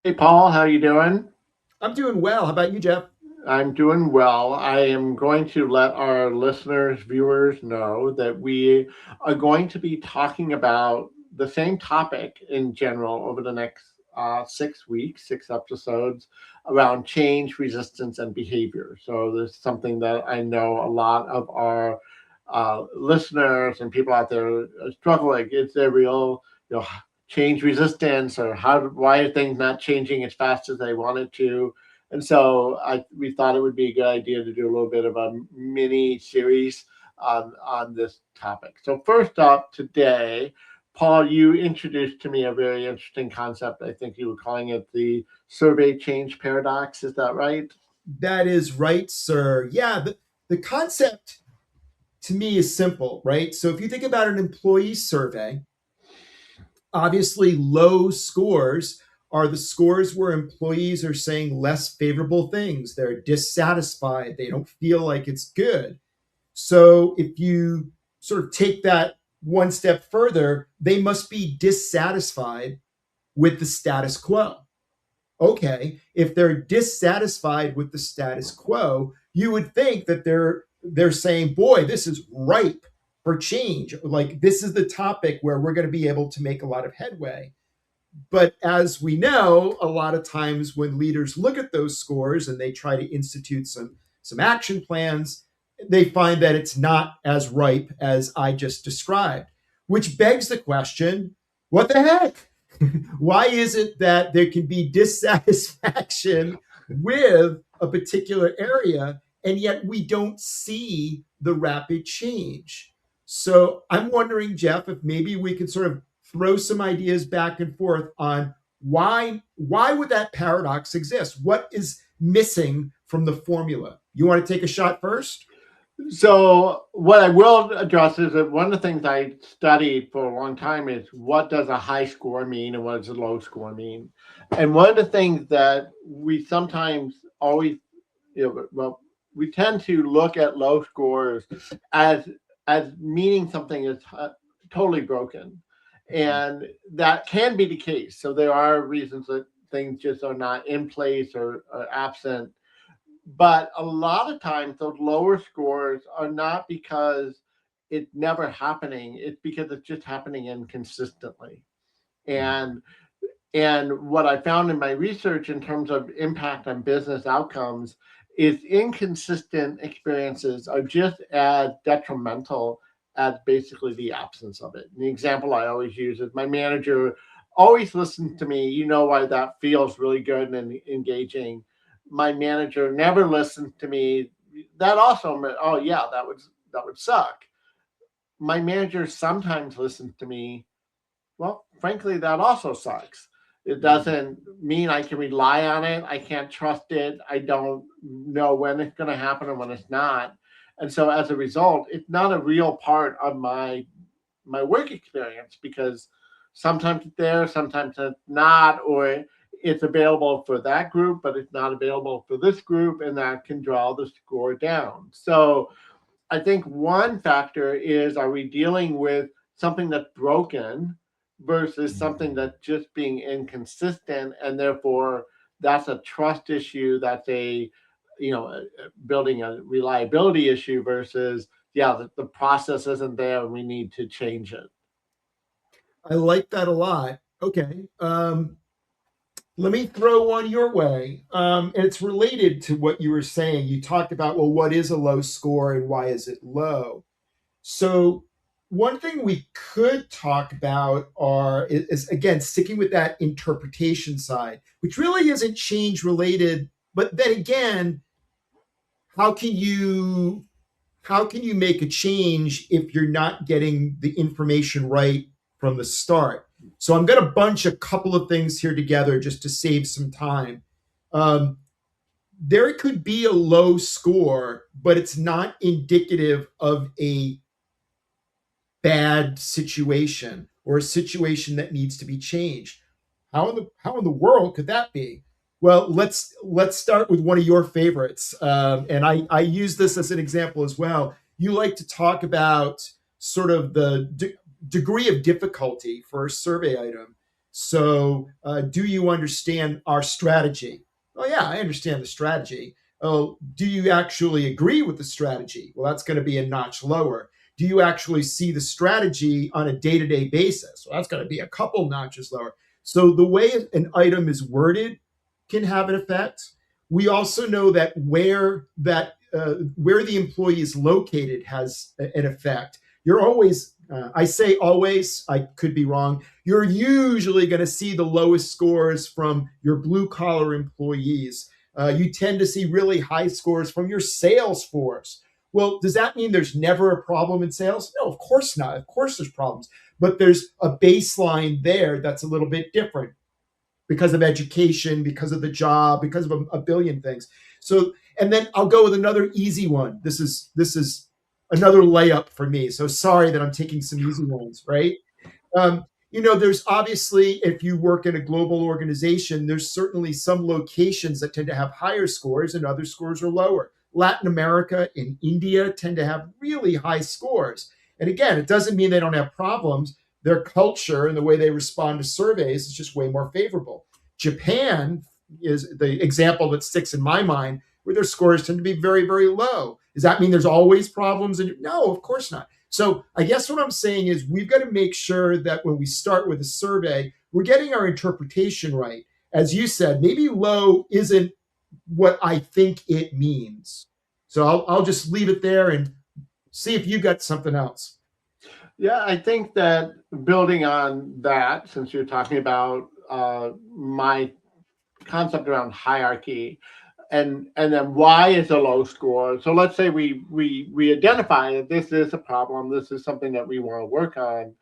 Hey Paul, how you doing? I'm doing well. How about you, Jeff? I'm doing well. I am going to let our listeners, viewers know that we are going to be talking about the same topic in general over the next 6 weeks, 6 episodes around change, resistance, and behavior. So, this is something that I know a lot of our listeners and people out there are struggling. It's a real, change resistance, or why are things not changing as fast as they wanted to? And so we thought it would be a good idea to do a little bit of a mini series on this topic. So first up today, Paul, you introduced to me a very interesting concept. I think you were calling it the survey change paradox. Is that right? That is right, sir. Yeah, the concept to me is simple, right? So if you think about an employee survey, obviously low scores are the scores where employees are saying less favorable things. They're dissatisfied, they don't feel like it's good. So if you sort of take that one step further, they must be dissatisfied with the status quo. Okay, if they're dissatisfied with the status quo, you would think that they're saying, boy, this is ripe for change. Like this is the topic where we're going to be able to make a lot of headway. But as we know, a lot of times when leaders look at those scores and they try to institute some action plans, they find that it's not as ripe as I just described, which begs the question, what the heck? Why is it that there can be dissatisfaction with a particular area and yet we don't see the rapid change? So I'm wondering, Jeff, if maybe we could sort of throw some ideas back and forth on why would that paradox exist? What is missing from the formula? You want to take a shot first? So what I will address is that one of the things I studied for a long time is what does a high score mean and what does a low score mean? And one of the things that we sometimes always, well, we tend to look at low scores as as meaning something is totally broken, and that can be the case. So there are reasons that things just are not in place or absent, but a lot of times those lower scores are not because it's never happening, it's because it's just happening inconsistently. And and what I found in my research in terms of impact on business outcomes is inconsistent experiences are just as detrimental as basically the absence of it. And the example I always use is my manager always listens to me. You know why that feels really good and engaging. My manager never listens to me. That also meant, oh yeah, that would suck. My manager sometimes listens to me. Well, frankly, that also sucks. It doesn't mean I can rely on it. I can't trust it. I don't know when it's going to happen and when it's not. And so as a result, it's not a real part of my work experience because sometimes it's there, sometimes it's not, or it's available for that group, but it's not available for this group, and that can draw the score down. So I think one factor is, are we dealing with something that's broken versus something that's just being inconsistent, and therefore that's a trust issue, that's building a reliability issue versus, yeah, the process isn't there and we need to change it. I like that a lot. Okay. Let me throw one your way. And it's related to what you were saying. You talked about, well, what is a low score and why is it low? So, one thing we could talk about is again sticking with that interpretation side, which really isn't change related. But then again, how can you how can you make a change if you're not getting the information right from the start? So I'm going to bunch a couple of things here together just to save some time. Um, there could be a low score, but it's not indicative of a bad situation or a situation that needs to be changed. How in the world could that be? Well, let's start with one of your favorites, and I use this as an example as well. You like to talk about sort of the degree of difficulty for a survey item. So, do you understand our strategy? Oh, yeah, I understand the strategy. Oh, do you actually agree with the strategy? Well, that's going to be a notch lower. Do you actually see the strategy on a day to day basis? Well, that's going to be a couple notches lower. So, the way an item is worded can have an effect. We also know that where the employee is located has an effect. You're always, I say always, I could be wrong. You're usually going to see the lowest scores from your blue collar employees. You tend to see really high scores from your sales force. Well, does that mean there's never a problem in sales? No, of course not. Of course there's problems, but there's a baseline there that's a little bit different because of education, because of the job, because of a billion things. So, and then I'll go with another easy one. This is another layup for me. So sorry that I'm taking some easy ones, right? There's obviously, if you work in a global organization, there's certainly some locations that tend to have higher scores and other scores are lower. Latin America and India tend to have really high scores. And again, it doesn't mean they don't have problems. Their culture and the way they respond to surveys is just way more favorable. Japan is the example that sticks in my mind, where their scores tend to be very, very low. Does that mean there's always problems? No, of course not. So I guess what I'm saying is we've got to make sure that when we start with a survey, we're getting our interpretation right. As you said, maybe low isn't what I think it means. So I'll just leave it there and see if you got something else. Yeah, I think that building on that, since you're talking about my concept around hierarchy, and then why is a low score. So let's say we identify that this is a problem, this is something that we want to work on,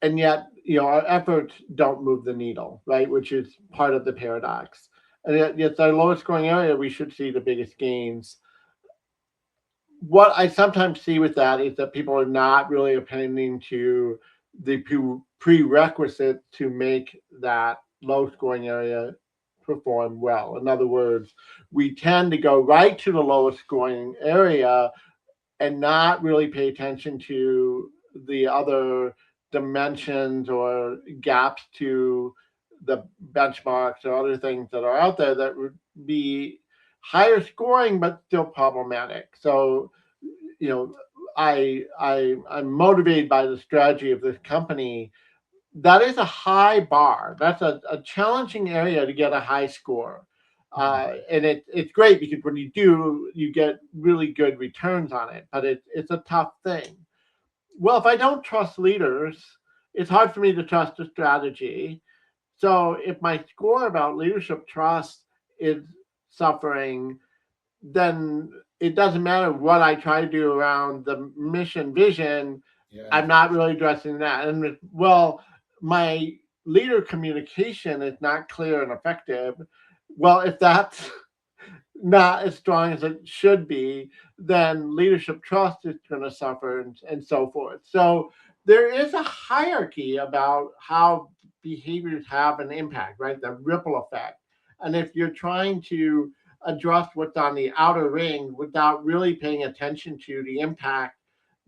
and yet our efforts don't move the needle, right? Which is part of the paradox. And yet our lowest scoring area, we should see the biggest gains. What I sometimes see with that is that people are not really attending to the prerequisite to make that low scoring area perform well. In other words, we tend to go right to the lowest scoring area and not really pay attention to the other dimensions or gaps to the benchmarks or other things that are out there that would be higher scoring but still problematic. So, you know, I'm motivated by the strategy of this company. That is a high bar. That's a challenging area to get a high score. And it's great because when you do, you get really good returns on it, but it's a tough thing. Well, if I don't trust leaders, it's hard for me to trust a strategy. So if my score about leadership trust is suffering, then it doesn't matter what I try to do around the mission vision. Yeah. I'm not really addressing that. And well, my leader communication is not clear and effective. Well, if that's not as strong as it should be, then leadership trust is going to suffer and so forth. So there is a hierarchy about how behaviors have an impact, right? The ripple effect. And if you're trying to address what's on the outer ring without really paying attention to the impact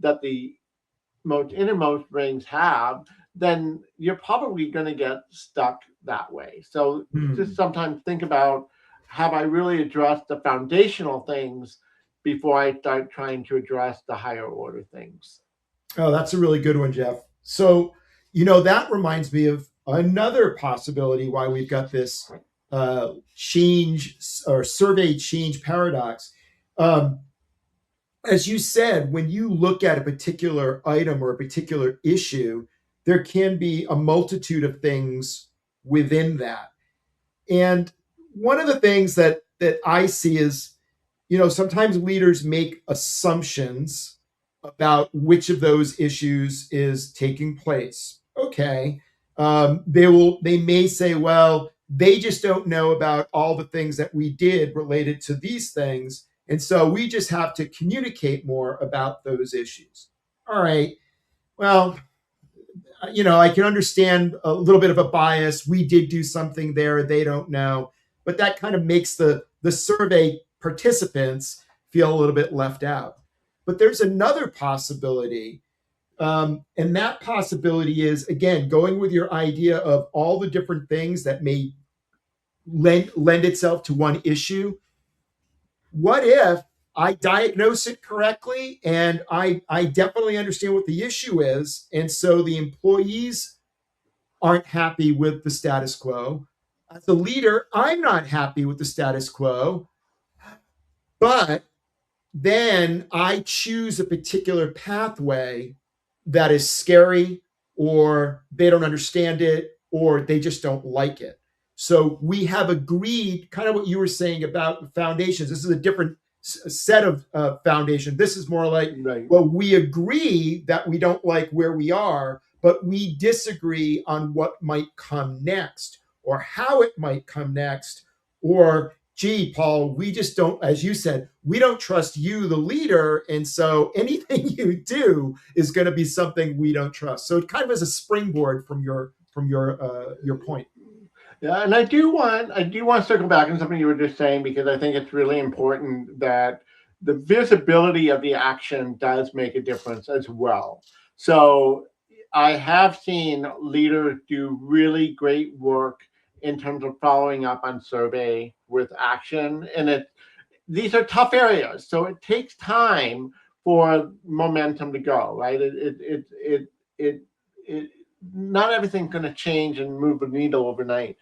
that the most innermost rings have, then you're probably going to get stuck that way. So just Hmm. sometimes think about, have I really addressed the foundational things before I start trying to address the higher order things? Oh, that's a really good one, Jeff. So, that reminds me of another possibility why we've got this change or survey change paradox. Um, as you said, when you look at a particular item or a particular issue, there can be a multitude of things within that. And one of the things that I see is, sometimes leaders make assumptions about which of those issues is taking place. Okay, they may say, well, they just don't know about all the things that we did related to these things, and so we just have to communicate more about those issues. All right. Well, I can understand a little bit of a bias. We did do something there, they don't know, but that kind of makes the survey participants feel a little bit left out. But there's another possibility And that possibility is, again, going with your idea of all the different things that may lend itself to one issue. What if I diagnose it correctly and I definitely understand what the issue is? And so the employees aren't happy with the status quo. As a leader, I'm not happy with the status quo, but then I choose a particular pathway that is scary, or they don't understand it, or they just don't like it. So we have agreed, kind of what you were saying about foundations. This is a different set of foundation. This is more like, Right. well, we agree that we don't like where we are, but we disagree on what might come next or how it might come next, or gee, Paul, we just don't, as you said, we don't trust you, the leader. And so anything you do is going to be something we don't trust. So it kind of is a springboard from your point. Yeah, and I do want to circle back on something you were just saying, because I think it's really important that the visibility of the action does make a difference as well. So I have seen leaders do really great work in terms of following up on survey with action, and these are tough areas, so it takes time for momentum to go, right. It not everything's going to change and move the needle overnight,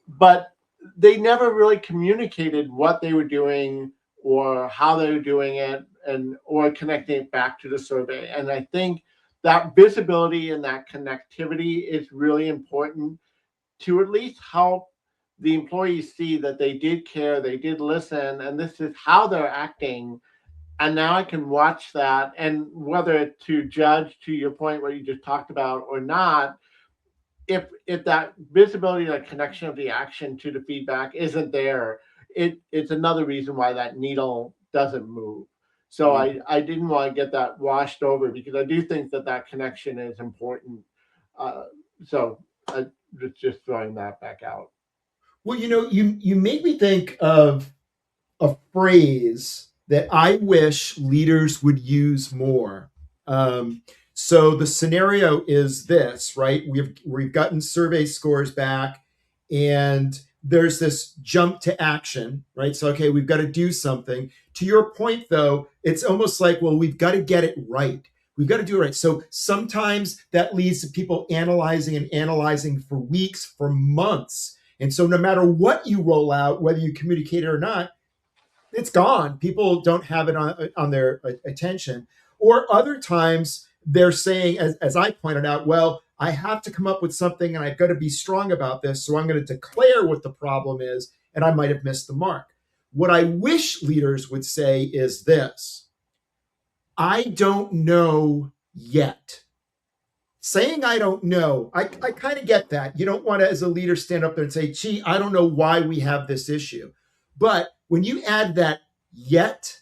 but they never really communicated what they were doing or how they were doing it, and or connecting it back to the survey. And I think that visibility and that connectivity is really important to at least help the employees see that they did care, they did listen, and this is how they're acting. And now I can watch that, and whether to judge, to your point, what you just talked about, or not, if that visibility, that connection of the action to the feedback isn't there, it's another reason why that needle doesn't move. So I didn't want to get that washed over, because I do think that that connection is important. Uh, so I just throwing that back out. Well, you make me think of a phrase that I wish leaders would use more. So the scenario is this, right? We've gotten survey scores back, and there's this jump to action, right? So okay, we've got to do something. To your point, though, it's almost like, well, we've got to get it right. We've got to do it right. So sometimes that leads to people analyzing and analyzing for weeks, for months. And so no matter what you roll out, whether you communicate it or not, it's gone. People don't have it on their attention. Or other times they're saying, as I pointed out, well, I have to come up with something and I've got to be strong about this. So I'm going to declare what the problem is, and I might have missed the mark. What I wish leaders would say is this: I don't know yet. Saying I don't know, I kind of get that. You don't want to, as a leader, stand up there and say, gee, I don't know why we have this issue. But when you add that yet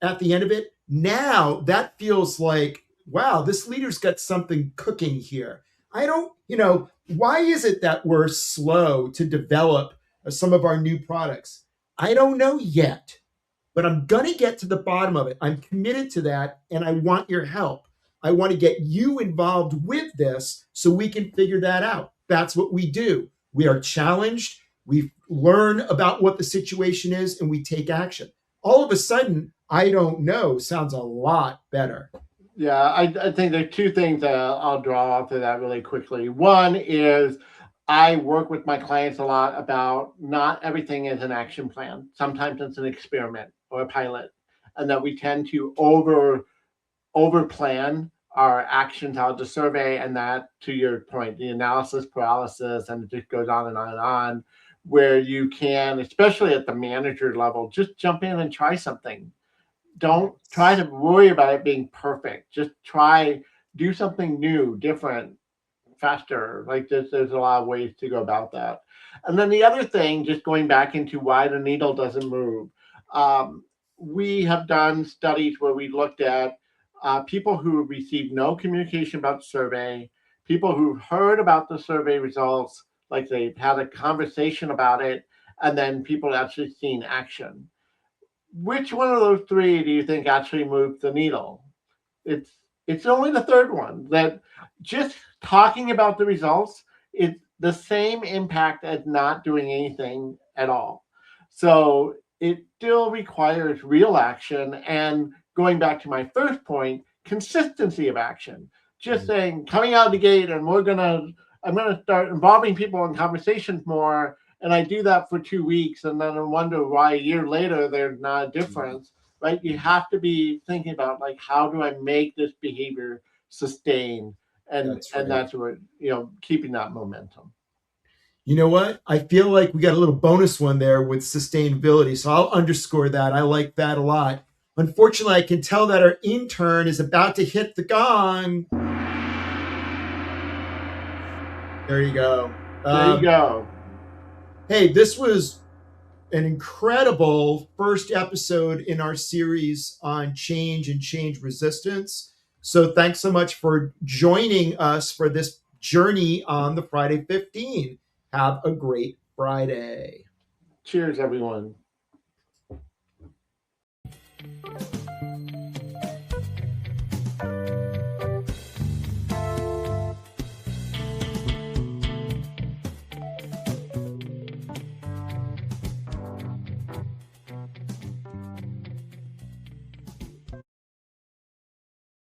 at the end of it, now that feels like, wow, this leader's got something cooking here. I don't, why is it that we're slow to develop some of our new products? I don't know yet, but I'm going to get to the bottom of it. I'm committed to that, and I want your help. I want to get you involved with this so we can figure that out. That's what we do. We are challenged, we learn about what the situation is, and we take action. All of a sudden, I don't know sounds a lot better. Yeah, I think there are two things that I'll draw off of that really quickly. One is I work with my clients a lot about not everything is an action plan. Sometimes it's an experiment or a pilot, and that we tend to over plan our actions out of the survey, and that, to your point, the analysis paralysis, and it just goes on and on and on, where you can, especially at the manager level, just jump in and try something. Don't try to worry about it being perfect. Just try, do something new, different, faster. Like there's a lot of ways to go about that. And then the other thing, just going back into why the needle doesn't move, um, we have done studies where we looked at people who received no communication about the survey, people who heard about the survey results, like they had a conversation about it, and then people actually seen action. Which one of those three do you think actually moved the needle? It's It's only the third one that just talking about the results, it's the same impact as not doing anything at all. So it still requires real action. And going back to my first point, consistency of action. Just Mhm. saying, coming out of the gate, and I'm gonna start involving people in conversations more. And I do that for 2 weeks, and then I wonder why a year later there's not a Mhm. difference. Right? You have to be thinking about, like, how do I make this behavior sustained, and That's and right. that's what, keeping that momentum. You know what? I feel like we got a little bonus one there with sustainability. So I'll underscore that. I like that a lot. Unfortunately, I can tell that our intern is about to hit the gong. There you go. There you go. Hey, this was an incredible first episode in our series on change and change resistance. So thanks so much for joining us for this journey on the Friday 15. Have a great Friday. Cheers, everyone.